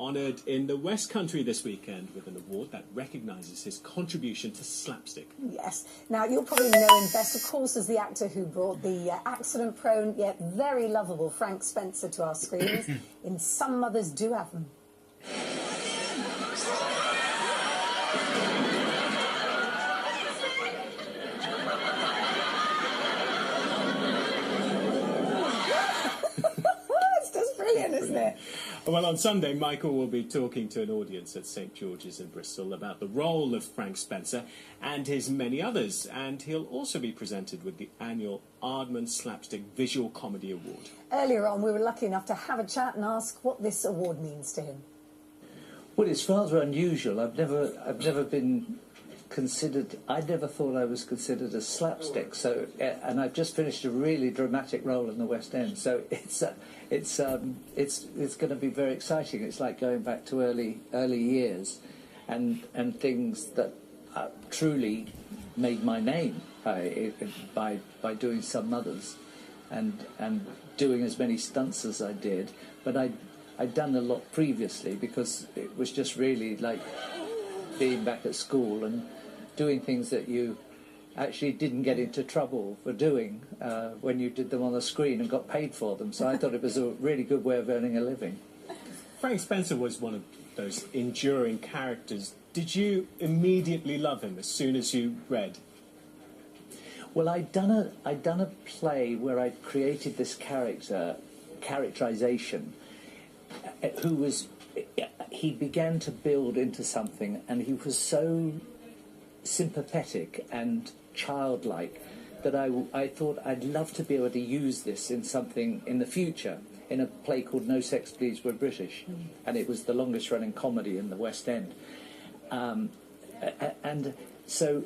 honoured in the West Country this weekend with an award that recognises his contribution to slapstick. Yes. Now, you'll probably know him best, of course, as the actor who brought the accident-prone yet very lovable Frank Spencer to our screens in Some Mothers Do Have Them. Isn't it? Well, on Sunday, Michael will be talking to an audience at St George's in Bristol about the role of Frank Spencer and his many others, and he'll also be presented with the annual Aardman Slapstick Visual Comedy Award. Earlier on, we were lucky enough to have a chat and ask what this award means to him. Well, it's rather unusual. I've never been considered. I never thought I was considered a slapstick. So, and I've just finished a really dramatic role in the West End. So it's going to be very exciting. It's like going back to early years, and things that truly made my name by doing Some Mothers, and doing as many stunts as I did. But I'd done a lot previously because it was just really like being back at school and doing things that you actually didn't get into trouble for doing when you did them on the screen and got paid for them. So I thought it was a really good way of earning a living. Frank Spencer was one of those enduring characters. Did you immediately love him as soon as you read? Well, I'd done a play where I'd created this characterization, he began to build into something, and he was so sympathetic and childlike that I thought I'd love to be able to use this in something in the future, in a play called No Sex Please We're British, and it was the longest running comedy in the West End. And so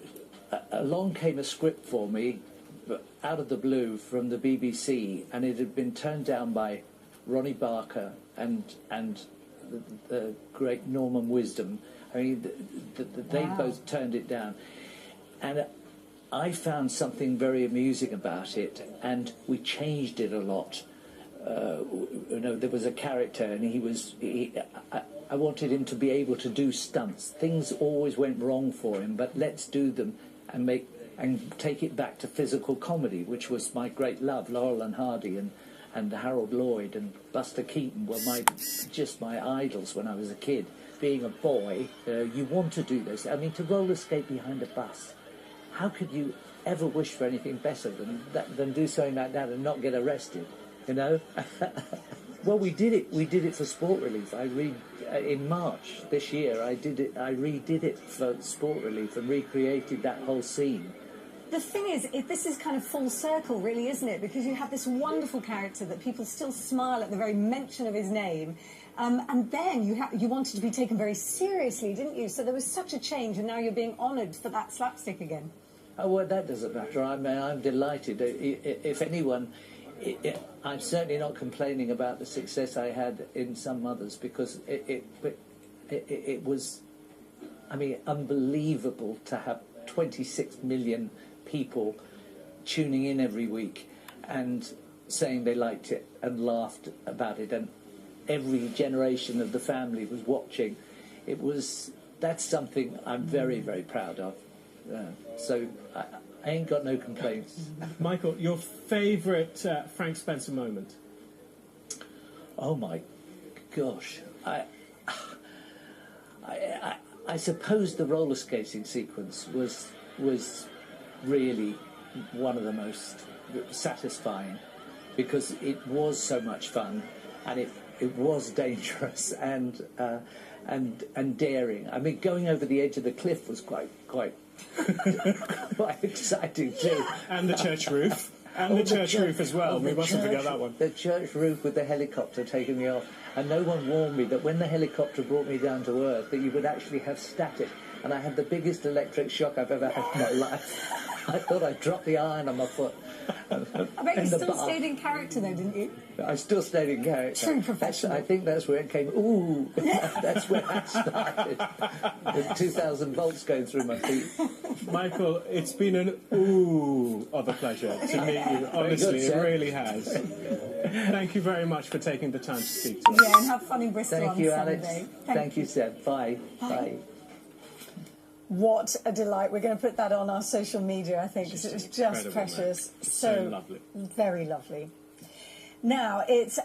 along came a script for me out of the blue from the BBC, and it had been turned down by Ronnie Barker and the great Norman Wisdom. I mean, they both turned it down. And I found something very amusing about it, and we changed it a lot. There was a character, and I wanted him to be able to do stunts. Things always went wrong for him, but let's do them and take it back to physical comedy, which was my great love. Laurel and Hardy and Harold Lloyd and Buster Keaton were my idols when I was a kid. Being a boy, you want to do this. I mean, to roller skate behind a bus. How could you ever wish for anything better than do something like that and not get arrested? You know. Well, we did it. We did it for Sport Relief. In March this year. I redid it for Sport Relief and recreated that whole scene. The thing is, this is kind of full circle, really, isn't it? Because you have this wonderful character that people still smile at the very mention of his name. And then you wanted to be taken very seriously, didn't you? So there was such a change, and now you're being honoured for that slapstick again. Oh, well, that doesn't matter. I'm delighted. If anyone... I'm certainly not complaining about the success I had in Some Mothers, because it was, I mean, unbelievable to have 26 million people tuning in every week and saying they liked it and laughed about it, and every generation of the family was watching. That's something I'm very, very proud of. So I ain't got no complaints. Michael, your favourite Frank Spencer moment? Oh my gosh, I suppose the roller skating sequence was really one of the most satisfying, because it was so much fun, and it was dangerous and daring. I mean, going over the edge of the cliff was quite quite exciting too. And the church roof. And the church roof as well. We mustn't forget that one. The church roof with the helicopter taking me off. And no one warned me that when the helicopter brought me down to earth, that you would actually have static. And I had the biggest electric shock I've ever had in my life. I thought I'd dropped the iron on my foot. I bet you still stayed in character though, didn't you? I still stayed in character. True professional. I think that's where it came. Ooh, that's where that started. With 2,000 volts going through my feet. Michael, it's been an ooh of a pleasure to meet you. Honestly, it really has. Thank you very much for taking the time to speak to us. Yeah, and have fun in Bristol Thank on you, Sunday. Alex. Thank you, Seb. Bye. Bye. What a delight. We're going to put that on our social media, I think, because it was just Incredible, precious. man. So lovely. Very lovely. Now, it's